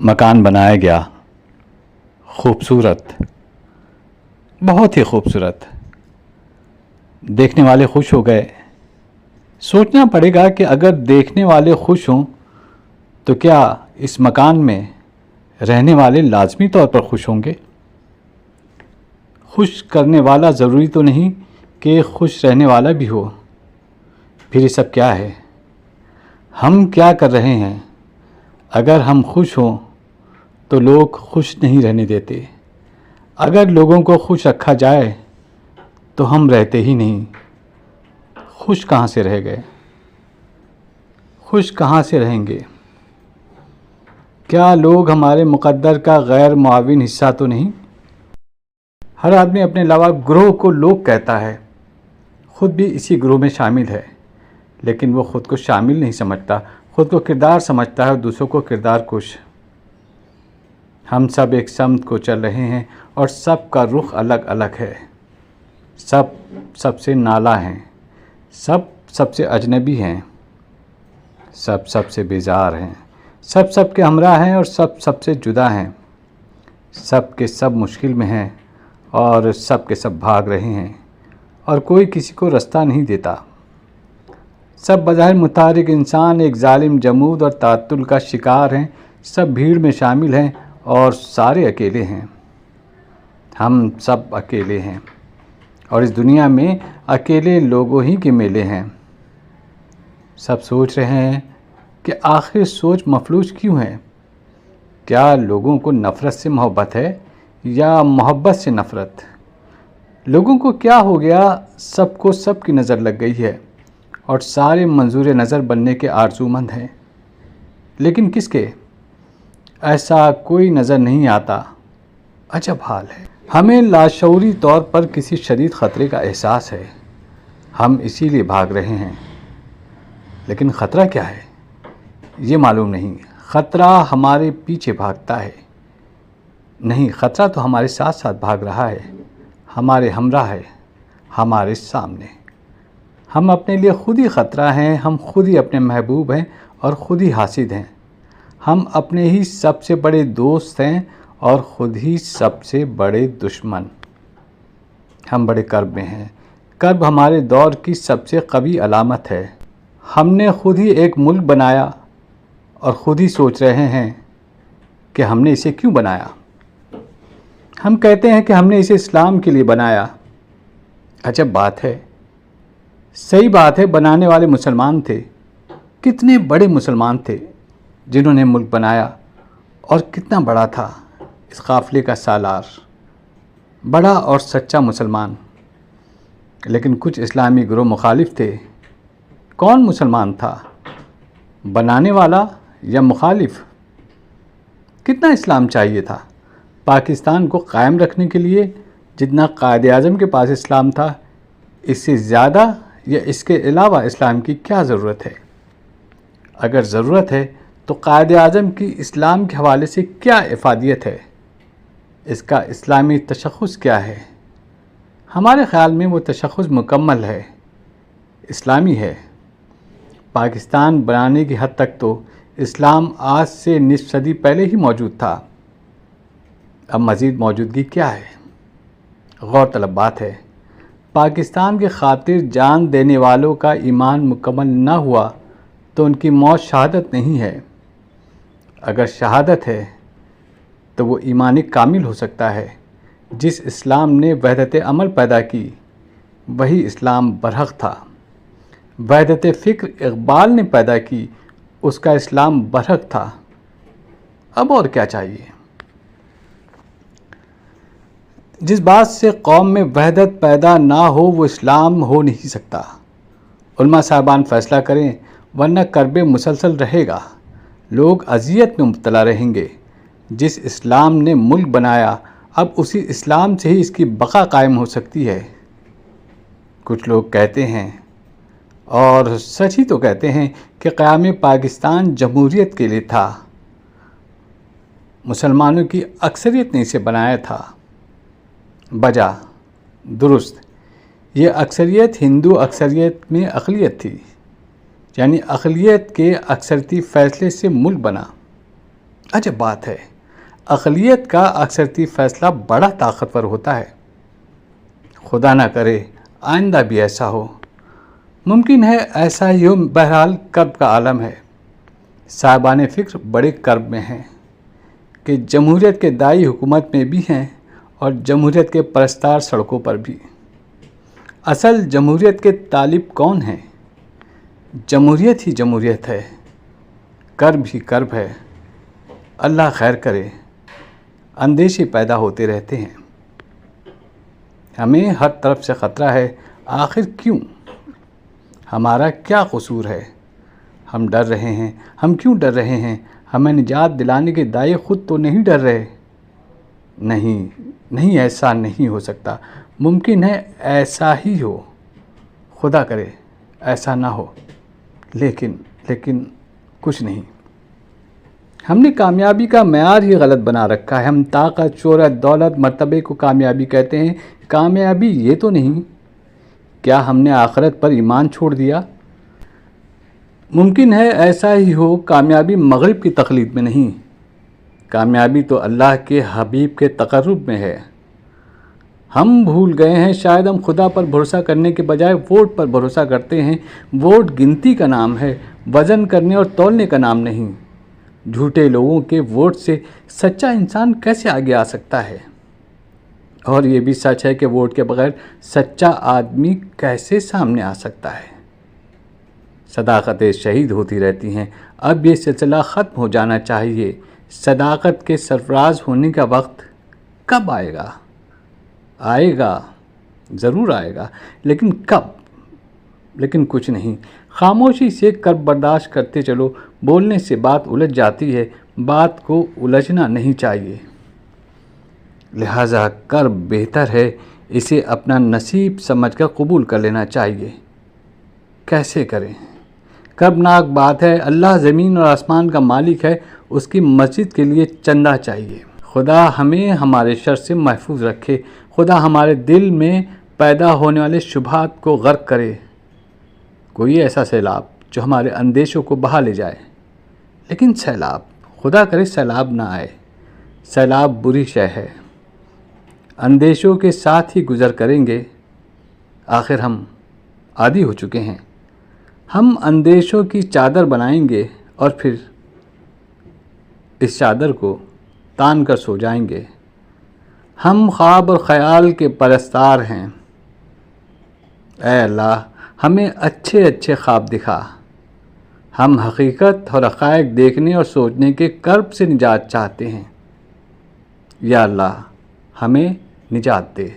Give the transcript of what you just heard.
مکان بنایا گیا، خوبصورت، بہت ہی خوبصورت، دیکھنے والے خوش ہو گئے۔ سوچنا پڑے گا کہ اگر دیکھنے والے خوش ہوں تو کیا اس مکان میں رہنے والے لازمی طور پر خوش ہوں گے؟ خوش کرنے والا ضروری تو نہیں کہ خوش رہنے والا بھی ہو۔ پھر یہ سب کیا ہے؟ ہم کیا کر رہے ہیں؟ اگر ہم خوش ہوں تو لوگ خوش نہیں رہنے دیتے۔ اگر لوگوں کو خوش رکھا جائے تو ہم رہتے ہی نہیں۔ خوش کہاں سے رہ گئے؟ خوش کہاں سے رہیں گے؟ کیا لوگ ہمارے مقدر کا غیر معاون حصہ تو نہیں؟ ہر آدمی اپنے علاوہ گروہ کو لوگ کہتا ہے، خود بھی اسی گروہ میں شامل ہے، لیکن وہ خود کو شامل نہیں سمجھتا، خود کو کردار سمجھتا ہے اور دوسروں کو کردار کش۔ ہم سب ایک سمت کو چل رہے ہیں اور سب کا رخ الگ الگ ہے۔ سب سے نالا ہیں، سب سے اجنبی ہیں، سب سے بیزار ہیں، سب کے ہمراہ ہیں اور سب سے جدا ہیں، سب کے سب مشکل میں ہیں اور سب کے سب بھاگ رہے ہیں اور کوئی کسی کو رستہ نہیں دیتا۔ سب بظاہر متحرک انسان ایک ظالم جمود اور تعطل کا شکار ہیں، سب بھیڑ میں شامل ہیں اور سارے اکیلے ہیں۔ ہم سب اکیلے ہیں اور اس دنیا میں اکیلے لوگوں ہی کے میلے ہیں۔ سب سوچ رہے ہیں کہ آخر سوچ مفلوج کیوں ہے؟ کیا لوگوں کو نفرت سے محبت ہے یا محبت سے نفرت؟ لوگوں کو کیا ہو گیا؟ سب کو سب کی نظر لگ گئی ہے اور سارے منظور نظر بننے کے آرزومند ہیں، لیکن کس کے؟ ایسا کوئی نظر نہیں آتا۔ عجب حال ہے۔ ہمیں لاشعوری طور پر کسی شدید خطرے کا احساس ہے، ہم اسی لیے بھاگ رہے ہیں، لیکن خطرہ کیا ہے یہ معلوم نہیں۔ خطرہ ہمارے پیچھے بھاگتا ہے، نہیں، خطرہ تو ہمارے ساتھ ساتھ بھاگ رہا ہے، ہمارے ہمراہ ہے، ہمارے سامنے۔ ہم اپنے لیے خود ہی خطرہ ہیں، ہم خود ہی اپنے محبوب ہیں اور خود ہی حاسد ہیں۔ ہم اپنے ہی سب سے بڑے دوست ہیں اور خود ہی سب سے بڑے دشمن۔ ہم بڑے کرب میں ہیں۔ کرب ہمارے دور کی سب سے قوی علامت ہے۔ ہم نے خود ہی ایک ملک بنایا اور خود ہی سوچ رہے ہیں کہ ہم نے اسے کیوں بنایا۔ ہم کہتے ہیں کہ ہم نے اسے اسلام کے لیے بنایا۔ عجب بات ہے۔ صحیح بات ہے، بنانے والے مسلمان تھے، کتنے بڑے مسلمان تھے جنہوں نے ملک بنایا، اور کتنا بڑا تھا اس قافلے کا سالار، بڑا اور سچا مسلمان۔ لیکن کچھ اسلامی گروہ مخالف تھے۔ کون مسلمان تھا، بنانے والا یا مخالف؟ کتنا اسلام چاہیے تھا پاکستان کو قائم رکھنے کے لیے؟ جتنا قائد اعظم کے پاس اسلام تھا، اس سے زیادہ یا اس کے علاوہ اسلام کی کیا ضرورت ہے؟ اگر ضرورت ہے تو قائد اعظم کی اسلام کے حوالے سے کیا افادیت ہے؟ اس کا اسلامی تشخص کیا ہے؟ ہمارے خیال میں وہ تشخص مکمل ہے، اسلامی ہے۔ پاکستان بنانے کی حد تک تو اسلام آج سے نصف صدی پہلے ہی موجود تھا۔ اب مزید موجودگی کیا ہے؟ غور طلب بات ہے۔ پاکستان کے خاطر جان دینے والوں کا ایمان مکمل نہ ہوا تو ان کی موت شہادت نہیں ہے۔ اگر شہادت ہے تو وہ ایمان کامل ہو سکتا ہے۔ جس اسلام نے وحدت عمل پیدا کی وہی اسلام برحق تھا۔ وحدت فکر اقبال نے پیدا کی، اس کا اسلام برحق تھا۔ اب اور کیا چاہیے؟ جس بات سے قوم میں وحدت پیدا نہ ہو وہ اسلام ہو نہیں سکتا۔ علماء صاحبان فیصلہ کریں، ورنہ کرب مسلسل رہے گا، لوگ اذیت میں مبتلا رہیں گے۔ جس اسلام نے ملک بنایا، اب اسی اسلام سے ہی اس کی بقا قائم ہو سکتی ہے۔ کچھ لوگ کہتے ہیں، اور سچ ہی تو کہتے ہیں، کہ قیام پاکستان جمہوریت کے لیے تھا، مسلمانوں کی اکثریت نے اسے بنایا تھا۔ بجا، درست، یہ اکثریت ہندو اکثریت میں اقلیت تھی، یعنی اقلیت کے اکثرتی فیصلے سے ملک بنا۔ عجب بات ہے، اقلیت کا اکثریتی فیصلہ بڑا طاقتور ہوتا ہے۔ خدا نہ کرے آئندہ بھی ایسا ہو۔ ممکن ہے ایسا ہی ہو، بہرحال کرب کا عالم ہے۔ صاحبان فکر بڑے کرب میں ہیں کہ جمہوریت کے داعی حکومت میں بھی ہیں اور جمہوریت کے پرستار سڑکوں پر بھی۔ اصل جمہوریت کے طالب کون ہیں؟ جمہوریت ہی جمہوریت ہے، کرب ہی کرب ہے۔ اللہ خیر کرے، اندیشے پیدا ہوتے رہتے ہیں۔ ہمیں ہر طرف سے خطرہ ہے، آخر کیوں؟ ہمارا کیا قصور ہے؟ ہم ڈر رہے ہیں۔ ہم کیوں ڈر رہے ہیں؟ ہمیں نجات دلانے کے داعی خود تو نہیں ڈر رہے۔ نہیں، ایسا نہیں ہو سکتا۔ ممکن ہے ایسا ہی ہو، خدا کرے ایسا نہ ہو، لیکن کچھ نہیں۔ ہم نے کامیابی کا معیار ہی غلط بنا رکھا ہے۔ ہم طاقت، شہرت، دولت، مرتبے کو کامیابی کہتے ہیں۔ کامیابی یہ تو نہیں۔ کیا ہم نے آخرت پر ایمان چھوڑ دیا؟ ممکن ہے ایسا ہی ہو، کامیابی مغرب کی تقلید میں نہیں، کامیابی تو اللہ کے حبیب کے تقرب میں ہے۔ ہم بھول گئے ہیں، شاید ہم خدا پر بھروسہ کرنے کے بجائے ووٹ پر بھروسہ کرتے ہیں۔ ووٹ گنتی کا نام ہے، وزن کرنے اور تولنے کا نام نہیں۔ جھوٹے لوگوں کے ووٹ سے سچا انسان کیسے آگے آ سکتا ہے؟ اور یہ بھی سچ ہے کہ ووٹ کے بغیر سچا آدمی کیسے سامنے آ سکتا ہے؟ صداقتیں شہید ہوتی رہتی ہیں۔ اب یہ سلسلہ ختم ہو جانا چاہیے۔ صداقت کے سرفراز ہونے کا وقت کب آئے گا؟ آئے گا، ضرور آئے گا، لیکن کب؟ لیکن کچھ نہیں۔ خاموشی سے کرب برداشت کرتے چلو۔ بولنے سے بات الجھ جاتی ہے، بات کو الجھنا نہیں چاہیے۔ لہٰذا کرب بہتر ہے، اسے اپنا نصیب سمجھ کر قبول کر لینا چاہیے۔ کیسے کریں؟ کربناک بات ہے، اللہ زمین اور آسمان کا مالک ہے، اس کی مسجد کے لیے چندہ چاہیے۔ خدا ہمیں ہمارے شر سے محفوظ رکھے۔ خدا ہمارے دل میں پیدا ہونے والے شبہات کو غرق کرے۔ کوئی ایسا سیلاب جو ہمارے اندیشوں کو بہا لے جائے، لیکن سیلاب، خدا کرے سیلاب نہ آئے۔ سیلاب بری شے ہے، اندیشوں کے ساتھ ہی گزر کریں گے۔ آخر ہم عادی ہو چکے ہیں۔ ہم اندیشوں کی چادر بنائیں گے اور پھر اس چادر کو تان کر سو جائیں گے۔ ہم خواب اور خیال کے پرستار ہیں۔ اے اللہ، ہمیں اچھے اچھے خواب دکھا۔ ہم حقیقت اور حقائق دیکھنے اور سوچنے کے کرب سے نجات چاہتے ہیں۔ یا اللہ، ہمیں نجات دے۔